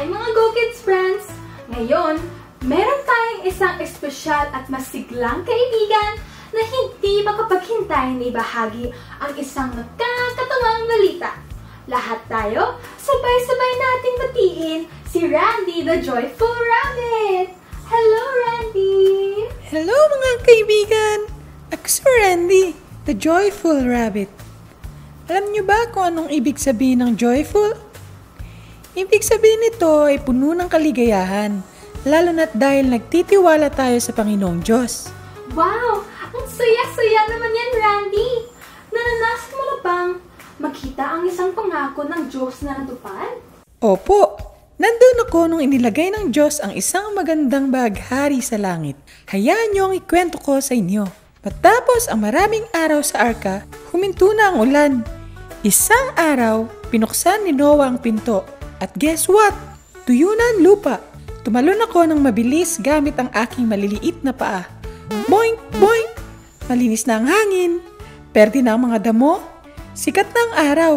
Hi mga Go Kids friends! Ngayon, meron tayong isang espesyal at masiglang kaibigan na hindi makapaghintay na ibahagi ang isang nakakatawang balita. Lahat tayo, sabay-sabay nating batiin si Randy the Joyful Rabbit! Hello Randy! Hello mga kaibigan! Ako si Randy, the Joyful Rabbit. Alam niyo ba kung anong ibig sabihin ng joyful? Ibig sabihin nito ay puno ng kaligayahan, lalo na't dahil nagtitiwala tayo sa Panginoong Diyos. Wow! Ang saya-saya naman yan, Randy! Naranasan mo na bang makita ang isang pangako ng Diyos na natupad? Opo! Nandun ako nung inilagay ng Diyos ang isang magandang baghari sa langit. Hayaan niyo ang ikwento ko sa inyo. Matapos ang maraming araw sa arka, huminto na ang ulan. Isang araw, pinuksan ni Noah ang pinto. At guess what? Tuyo na ang lupa. Tumalon ako ng mabilis gamit ang aking maliliit na paa. Boing! Boing! Malinis na ang hangin. Perde na ang mga damo. Sikat na ang araw.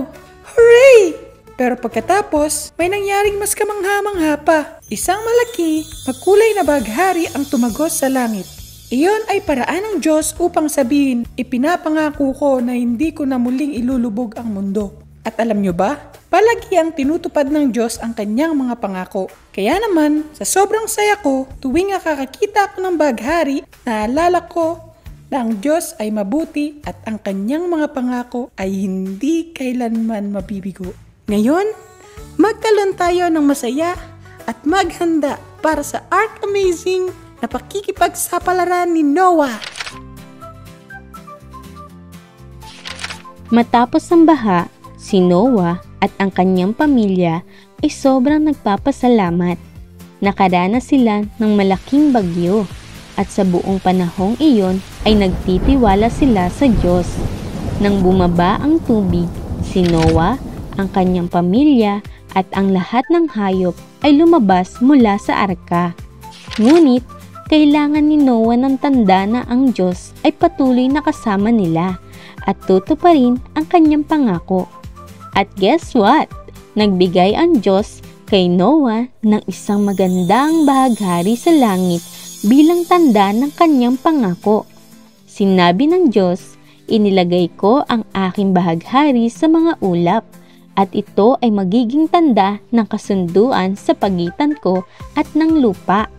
Hooray! Pero pagkatapos, may nangyaring mas kamangha-mangha pa. Isang malaki, magkulay na baghari ang tumagos sa langit. Iyon ay paraan ng Diyos upang sabihin, ipinapangako ko na hindi ko na muling ilulubog ang mundo. At alam nyo ba? Palagi ang tinutupad ng Diyos ang kanyang mga pangako. Kaya naman, sa sobrang saya ko, tuwing nakakakita ako ng baghari, naalala ko na ang Diyos ay mabuti at ang kanyang mga pangako ay hindi kailanman mabibigo. Ngayon, magkalon tayo ng masaya at maghanda para sa Ark Amazing na pakikipagsapalaran ni Noah. Matapos ang baha, si Noah at ang kanyang pamilya ay sobrang nagpapasalamat. Nakaranas sila ng malaking bagyo at sa buong panahong iyon ay nagtitiwala sila sa Diyos. Nang bumaba ang tubig, si Noah, ang kanyang pamilya at ang lahat ng hayop ay lumabas mula sa arka. Ngunit, kailangan ni Noah ng tanda na ang Diyos ay patuloy na kasama nila at tutuparin ang kanyang pangako. At guess what? Nagbigay ang Diyos kay Noah ng isang magandang bahaghari sa langit bilang tanda ng kanyang pangako. Sinabi ng Diyos, inilagay ko ang aking bahaghari sa mga ulap at ito ay magiging tanda ng kasunduan sa pagitan ko at ng lupa.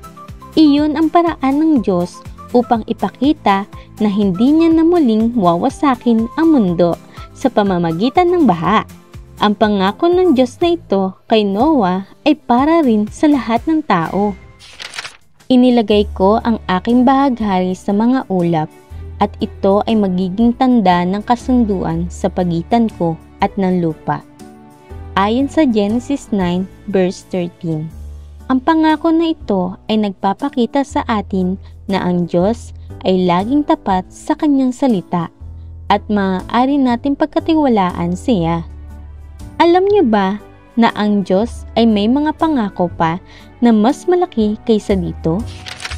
Iyon ang paraan ng Diyos upang ipakita na hindi niya na muling wawasakin ang mundo sa pamamagitan ng baha. Ang pangako ng Diyos na ito kay Noah ay para rin sa lahat ng tao. Inilagay ko ang aking bahaghari sa mga ulap at ito ay magiging tanda ng kasunduan sa pagitan ko at ng lupa. Ayon sa Genesis 9 verse 13. Ang pangako na ito ay nagpapakita sa atin na ang Diyos ay laging tapat sa kanyang salita at maaari natin pagkatiwalaan siya. Alam niyo ba na ang Diyos ay may mga pangako pa na mas malaki kaysa dito?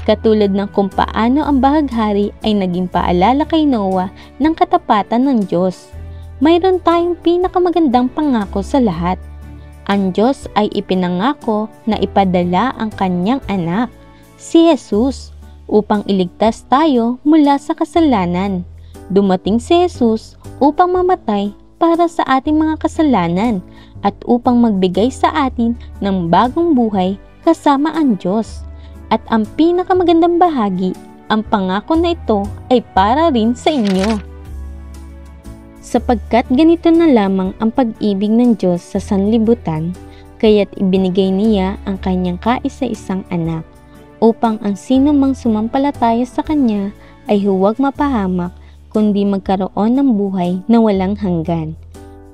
Katulad ng kung paano ang bahaghari ay naging paalala kay Noah ng katapatan ng Diyos. Mayroon tayong pinakamagandang pangako sa lahat. Ang Diyos ay ipinangako na ipadala ang kanyang anak, si Jesus, upang iligtas tayo mula sa kasalanan. Dumating si Jesus upang mamatay para sa ating mga kasalanan at upang magbigay sa atin ng bagong buhay kasama ang Diyos. At ang pinakamagandang bahagi, ang pangako na ito ay para rin sa inyo. Sapagkat ganito na lamang ang pag-ibig ng Diyos sa sanlibutan, kaya't ibinigay niya ang kanyang kaisa-isang anak, upang ang sino mang sumampalataya sa kanya ay huwag mapahamak, kundi magkaroon ng buhay na walang hanggan.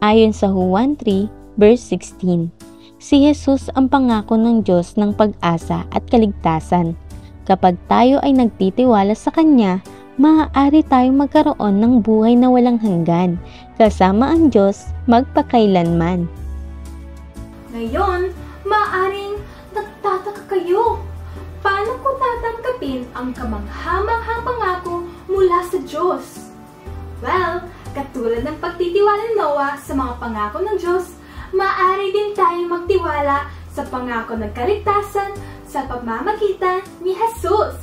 Ayon sa Juan 3 verse 16, si Jesus ang pangako ng Diyos ng pag-asa at kaligtasan. Kapag tayo ay nagtitiwala sa Kanya, maaari tayong magkaroon ng buhay na walang hanggan, kasama ang Diyos magpakailanman. Ngayon, maaaring nagtataka kayo. Paano ko tatanggapin ang kamangha-manghang pangako mula sa Diyos? Well, katulad ng pagtitiwala ni Noah sa mga pangako ng Diyos, maaari din tayong magtiwala sa sa pangako ng kaligtasan sa pamamagitan ni Jesus.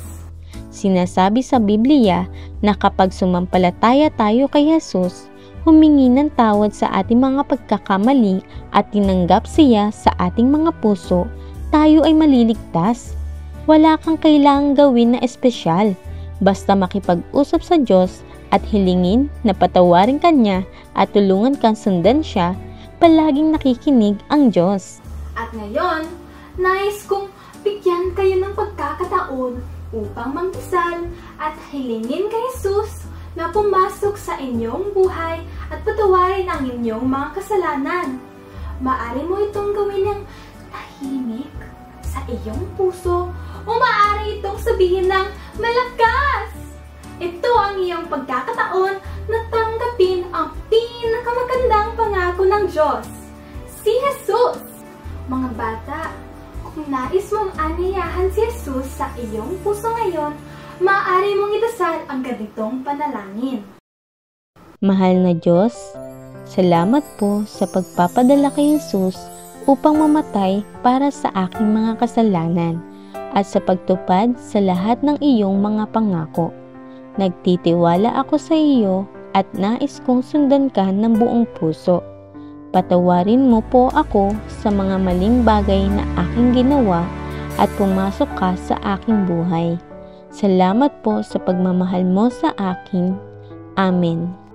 Sinasabi sa Biblia na kapag sumampalataya tayo kay Jesus, humingi ng tawad sa ating mga pagkakamali at tinanggap siya sa ating mga puso, tayo ay maliligtas. Wala kang kailangang gawin na espesyal, basta makipag-usap sa Diyos at hilingin na patawarin Kanya at tulungan kang sundan siya. Palaging nakikinig ang Diyos. At ngayon, nais kong bigyan kayo ng pagkakataon upang magdasal at hilingin kay Jesus na pumasok sa inyong buhay at patawarin ang inyong mga kasalanan. Maaari mo itong gawin ng tahimik sa iyong puso o maaari itong sabihin ng malakas. Ito ang iyong pagkakataon na tanggapin ang pinakamagandang pangako ng Diyos, si Jesus. Mga bata, kung nais mong aniyahan si Jesus sa iyong puso ngayon, maaari mong idasal ang ganitong panalangin. Mahal na Diyos, salamat po sa pagpapadala kay Jesus upang mamatay para sa aking mga kasalanan at sa pagtupad sa lahat ng iyong mga pangako. Nagtitiwala ako sa iyo at nais kong sundan ka ng buong puso. Patawarin mo po ako sa mga maling bagay na aking ginawa at pumasok ka sa aking buhay. Salamat po sa pagmamahal mo sa akin. Amen.